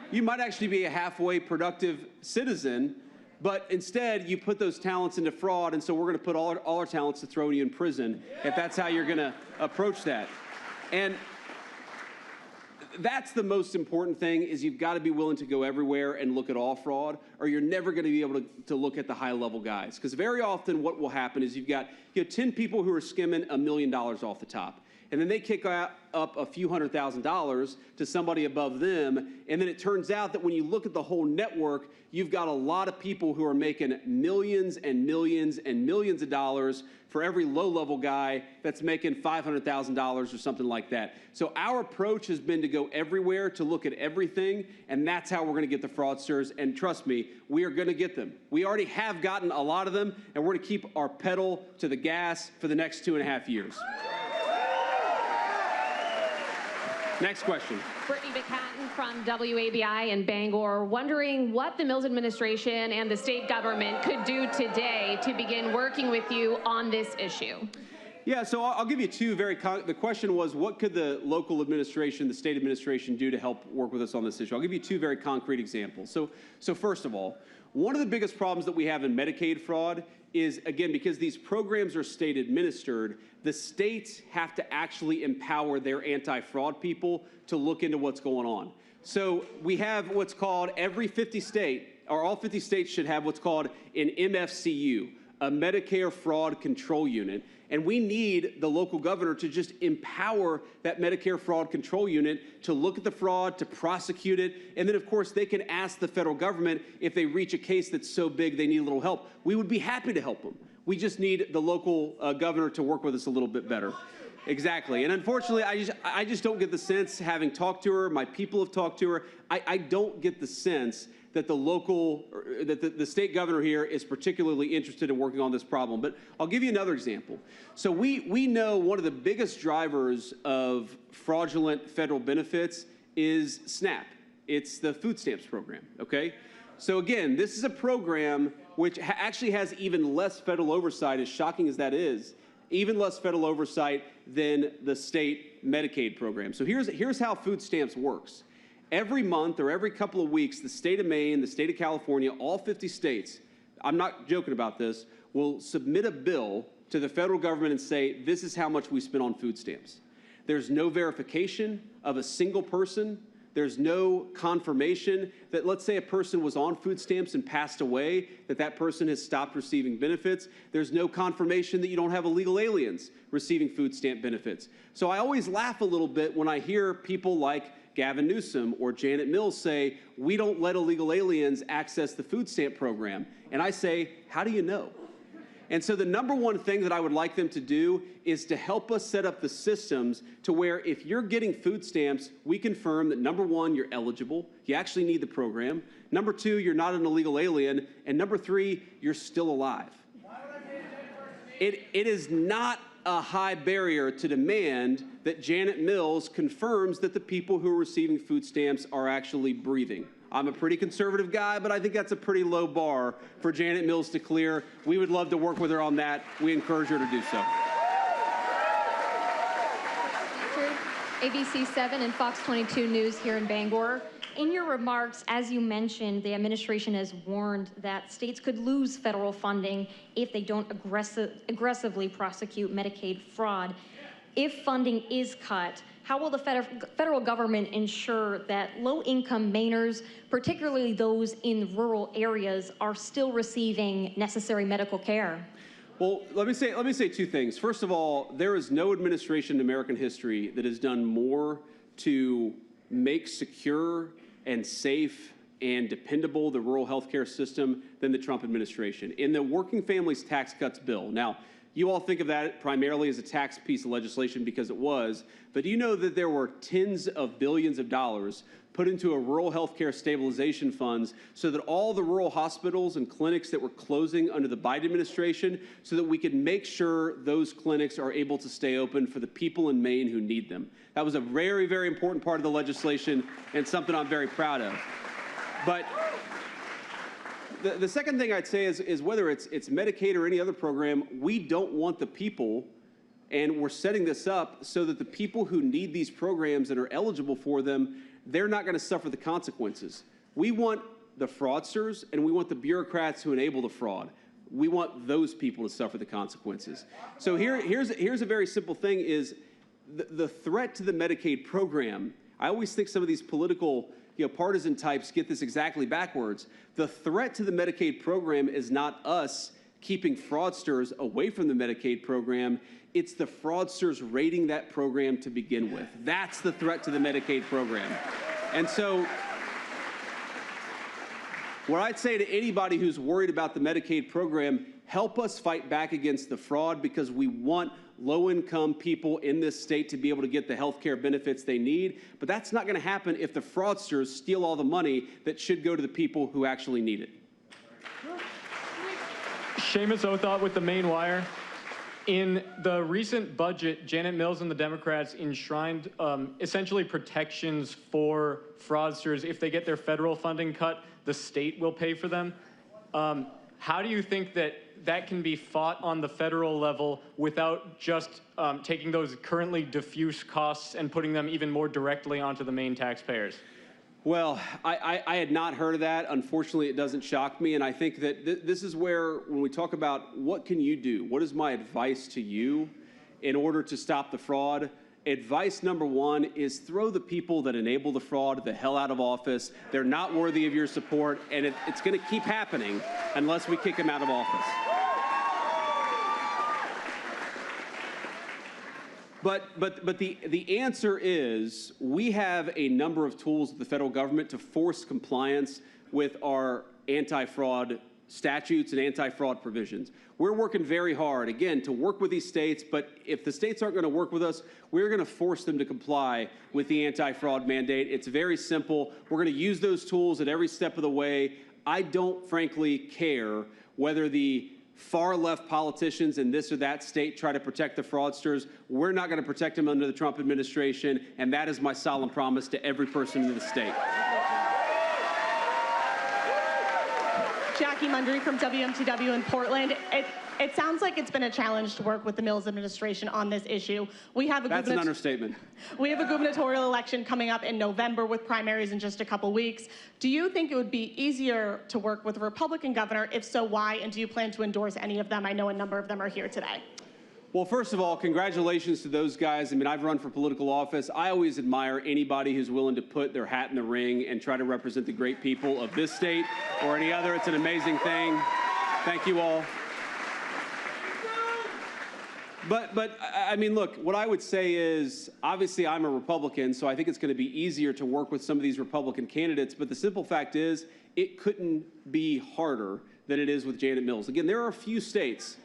you might actually be a halfway productive citizen, but instead you put those talents into fraud, and so we're going to put all our talents to throw you in prison if that's how you're going to approach that. And that's the most important thing, is you've got to be willing to go everywhere and look at all fraud, or you're never going to be able to look at the high-level guys. Because very often what will happen is you've got 10 people who are skimming $1 million off the top. And then they kick up a few $100,000 to somebody above them. And then it turns out that when you look at the whole network, you've got a lot of people who are making millions and millions and millions of dollars for every low-level guy that's making $500,000 or something like that. So our approach has been to go everywhere, to look at everything, and that's how we're going to get the fraudsters. And trust me, we are going to get them. We already have gotten a lot of them, and we're going to keep our pedal to the gas for the next 2.5 years. Next question. Brittany McHatton from WABI in Bangor, wondering what the Mills administration and the state government could do today to begin working with you on this issue. Yeah, so I'll give you two the question was, what could the local administration, the state administration do to help work with us on this issue? I'll give you two very concrete examples. So first of all, one of the biggest problems that we have in Medicaid fraud is, again, because these programs are state administered, the states have to actually empower their anti-fraud people to look into what's going on. So we have what's called every 50 state, or all 50 states should have what's called an MFCU, a Medicare Fraud Control Unit. And we need the local governor to just empower that Medicare Fraud Control Unit to look at the fraud, to prosecute it, and then, of course, they can ask the federal government if they reach a case that's so big they need a little help. We would be happy to help them. We just need the local governor to work with us a little bit better. Exactly. And unfortunately, I just don't get the sense, having talked to her, my people have talked to her, I don't get the sense that the state governor here is particularly interested in working on this problem. But I'll give you another example. So we know one of the biggest drivers of fraudulent federal benefits is SNAP. It's the food stamps program, okay? So again, this is a program which actually has even less federal oversight, as shocking as that is, even less federal oversight than the state Medicaid program. So here's how food stamps works. Every month or every couple of weeks, the state of Maine, the state of California, all 50 states, I'm not joking about this, will submit a bill to the federal government and say, this is how much we spent on food stamps. There's no verification of a single person. There's no confirmation that, let's say a person was on food stamps and passed away, that person has stopped receiving benefits. There's no confirmation that you don't have illegal aliens receiving food stamp benefits. So I always laugh a little bit when I hear people like Gavin Newsom or Janet Mills say, we don't let illegal aliens access the food stamp program. And I say, how do you know? And so the number one thing that I would like them to do is to help us set up the systems to where if you're getting food stamps, we confirm that, number one, you're eligible, you actually need the program. Number two, you're not an illegal alien. And number three, you're still alive. It is not a high barrier to demand that Janet Mills confirms that the people who are receiving food stamps are actually breathing. I'm a pretty conservative guy, but I think that's a pretty low bar for Janet Mills to clear. We would love to work with her on that. We encourage her to do so. ABC 7 and Fox 22 News here in Bangor. In your remarks, as you mentioned, the administration has warned that states could lose federal funding if they don't aggressively prosecute Medicaid fraud. If funding is cut, how will the federal government ensure that low-income Mainers, particularly those in rural areas, are still receiving necessary medical care? Well, let me say two things. First of all, there is no administration in American history that has done more to make secure and safe and dependable the rural health care system than the Trump administration. In the Working Families Tax Cuts bill, now, You all think of that primarily as a tax piece of legislation because it was, but do you know that there were tens of billions of dollars put into a rural healthcare stabilization funds so that all the rural hospitals and clinics that were closing under the Biden administration, so that we could make sure those clinics are able to stay open for the people in Maine who need them? That was a very, very important part of the legislation and something I'm very proud of. But the second thing I'd say is whether it's Medicaid or any other program, we don't want the people, and we're setting this up so that the people who need these programs and are eligible for them, they're not going to suffer the consequences. We want the fraudsters and we want the bureaucrats who enable the fraud. We want those people to suffer the consequences. So here's a very simple thing is the threat to the Medicaid program. I always think some of these political partisan types get this exactly backwards. The threat to the Medicaid program is not us keeping fraudsters away from the Medicaid program. It's the fraudsters raiding that program to begin with. That's the threat to the Medicaid program. And so what I'd say to anybody who's worried about the Medicaid program, help us fight back against the fraud, because we want low-income people in this state to be able to get the health care benefits they need. But that's not going to happen if the fraudsters steal all the money that should go to the people who actually need it. Seamus Othot with the Maine Wire. In the recent budget, Janet Mills and the Democrats enshrined essentially protections for fraudsters. If they get their federal funding cut, the state will pay for them. How do you think that can be fought on the federal level without just taking those currently diffuse costs and putting them even more directly onto the Maine taxpayers? Well, I had not heard of that. Unfortunately, it doesn't shock me. And I think that this is where, when we talk about what can you do, what is my advice to you in order to stop the fraud? Advice number one is throw the people that enable the fraud the hell out of office. They're not worthy of your support, and it's going to keep happening unless we kick them out of office. But the answer is we have a number of tools at the federal government to force compliance with our anti-fraud statutes and anti-fraud provisions. We're working very hard, again, to work with these states, but if the states aren't going to work with us, we're going to force them to comply with the anti-fraud mandate. It's very simple. We're going to use those tools at every step of the way. I don't, frankly, care whether the far-left politicians in this or that state try to protect the fraudsters. We're not going to protect them under the Trump administration, and that is my solemn promise to every person in the state. Jackie Mundry from WMTW in Portland. It sounds like it's been a challenge to work with the Mills administration on this issue. That's an understatement. We have a gubernatorial election coming up in November with primaries in just a couple weeks. Do you think it would be easier to work with a Republican governor? If so, why? And do you plan to endorse any of them? I know a number of them are here today. Well, first of all, congratulations to those guys. I mean, I've run for political office. I always admire anybody who's willing to put their hat in the ring and try to represent the great people of this state or any other. It's an amazing thing. Thank you all. But I mean, look, what I would say is, obviously I'm a Republican, so I think it's going to be easier to work with some of these Republican candidates. But the simple fact is, it couldn't be harder than it is with Janet Mills. Again, there are a few states,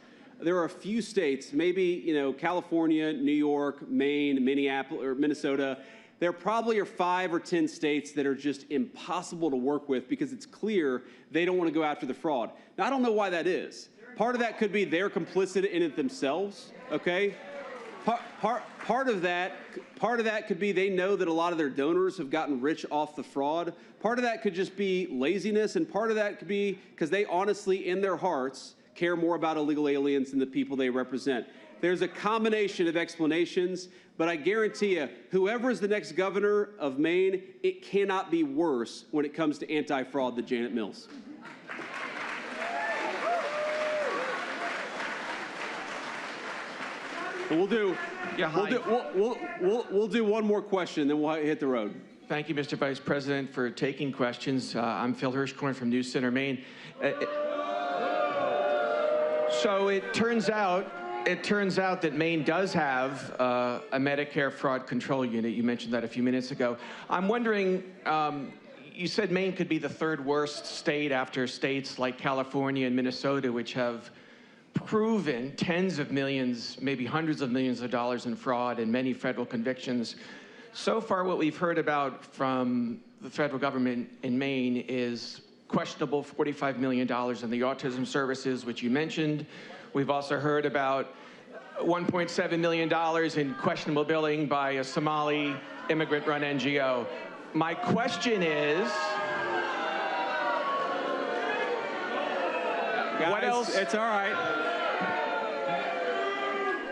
maybe, California, New York, Maine, Minneapolis, or Minnesota. There probably are 5 or 10 states that are just impossible to work with because it's clear they don't want to go after the fraud. Now, I don't know why that is. Part of that could be they're complicit in it themselves, okay? Part of that could be they know that a lot of their donors have gotten rich off the fraud. Part of that could just be laziness, and part of that could be because they honestly, in their hearts, care more about illegal aliens than the people they represent. There's a combination of explanations, but I guarantee you, whoever is the next governor of Maine, it cannot be worse when it comes to anti-fraud than Janet Mills. We'll do one more question, then we'll hit the road. Thank you, Mr. Vice President, for taking questions. I'm Phil Hirschkorn from News Center, Maine. So it turns out that Maine does have a Medicare fraud control unit. You mentioned that a few minutes ago. I'm wondering, you said Maine could be the 3rd worst state after states like California and Minnesota, which have proven tens of millions, maybe hundreds of millions of dollars in fraud and many federal convictions. So far, what we've heard about from the federal government in Maine is questionable $45 million in the autism services, which you mentioned. We've also heard about $1.7 million in questionable billing by a Somali immigrant-run NGO. My question is, guys, what else? It's all right.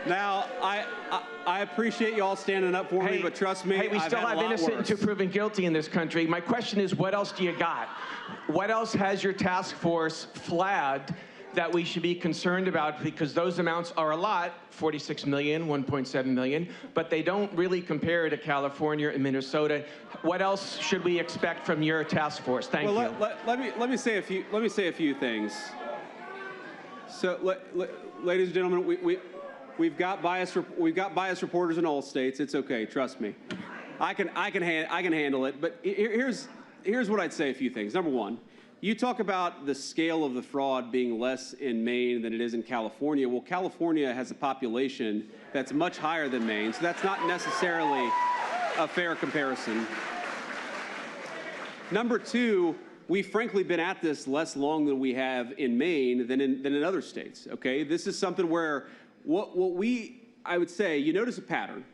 Now, I appreciate you all standing up for me, but trust me, hey, we still have innocent until proven guilty in this country. My question is, what else do you got? What else has your task force flagged that we should be concerned about? Because those amounts are a lot, 46 million, 1.7 million, but they don't really compare to California and Minnesota. What else should we expect from your task force? Thank you. Let me say a few things. So, ladies and gentlemen, we've got biased reporters in all states. It's okay, trust me. I can handle it. But here's what I'd say. A few things. Number one, you talk about the scale of the fraud being less in Maine than it is in California. Well, California has a population that's much higher than Maine, so that's not necessarily a fair comparison. Number two, we've frankly been at this less long than we have in Maine than in other states, okay? This is something where I would say, you notice a pattern.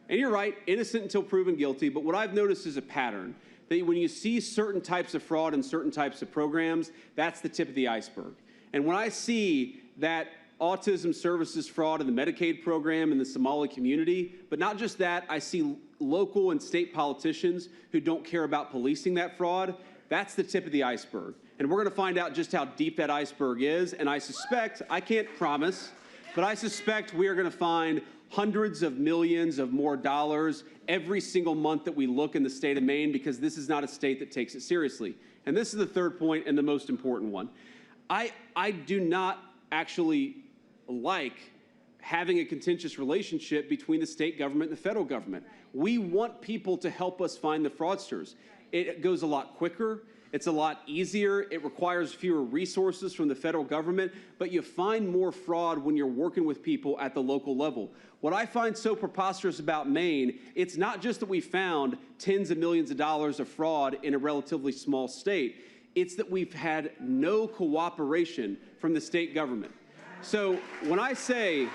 And you're right, innocent until proven guilty, but what I've noticed is a pattern that when you see certain types of fraud and certain types of programs, that's the tip of the iceberg. And when I see that autism services fraud in the Medicaid program in the Somali community, but not just that, I see local and state politicians who don't care about policing that fraud, that's the tip of the iceberg. And we're gonna find out just how deep that iceberg is, and I suspect, I can't promise, but I suspect we are gonna find hundreds of millions of more dollars every single month that we look in the state of Maine, because this is not a state that takes it seriously. And this is the third point and the most important one. I do not actually like having a contentious relationship between the state government and the federal government. We want people to help us find the fraudsters. It goes a lot quicker. It's a lot easier. It requires fewer resources from the federal government, but you find more fraud when you're working with people at the local level. What I find so preposterous about Maine, it's not just that we found tens of millions of dollars of fraud in a relatively small state. It's that we've had no cooperation from the state government. So when I say,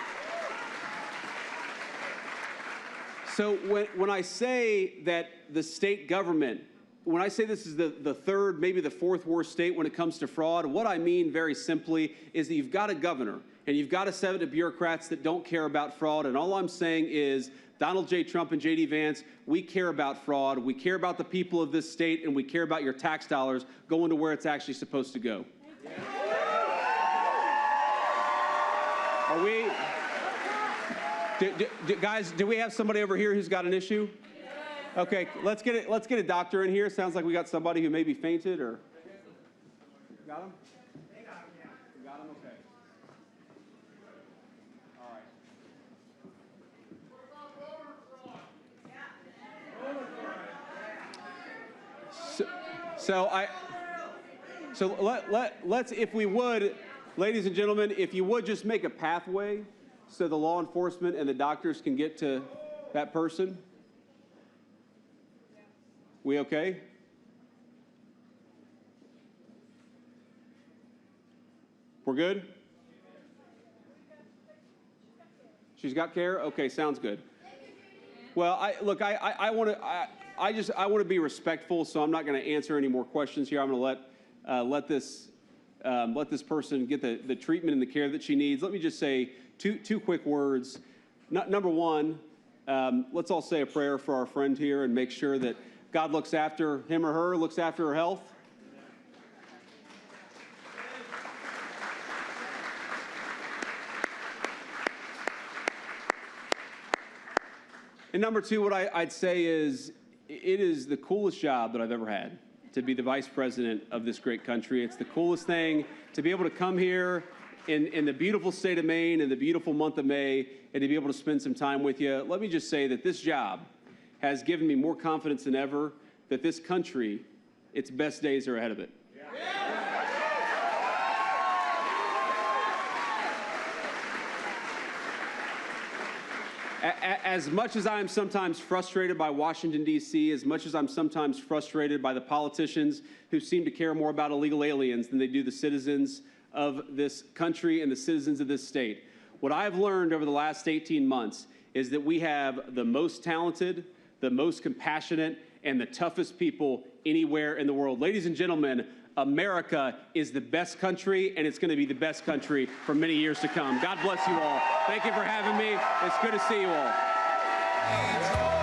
when I say that the state government, when I say this is the third, maybe the fourth worst state when it comes to fraud, what I mean very simply is that you've got a governor and you've got a set of bureaucrats that don't care about fraud. And all I'm saying is Donald J. Trump and JD Vance, we care about fraud. We care about the people of this state, and we care about your tax dollars going to where it's actually supposed to go. Are we, guys, do we have somebody over here who's got an issue? Okay, let's get a doctor in here. Sounds like we got somebody who maybe fainted or got him? They got him, yeah. You got him? Okay. All right. So let's, if we would, ladies and gentlemen, if you would just make a pathway so the law enforcement and the doctors can get to that person. We okay? We're good? She's got care? Okay, sounds good. Well, I want to be respectful, so I'm not going to answer any more questions here. I'm going to let this person get the treatment and the care that she needs. Let me just say two quick words. Number one, let's all say a prayer for our friend here and make sure that God looks after him or her, looks after her health. And number two, what I'd say is it is the coolest job that I've ever had, to be the vice president of this great country. It's the coolest thing to be able to come here in the beautiful state of Maine in the beautiful month of May and to be able to spend some time with you. Let me just say that this job has given me more confidence than ever that this country, its best days are ahead of it. As much as I'm sometimes frustrated by Washington, D.C., as much as I'm sometimes frustrated by the politicians who seem to care more about illegal aliens than they do the citizens of this country and the citizens of this state, what I've learned over the last 18 months is that we have the most talented, the most compassionate, and the toughest people anywhere in the world. Ladies and gentlemen, America is the best country, and it's going to be the best country for many years to come. God bless you all. Thank you for having me. It's good to see you all.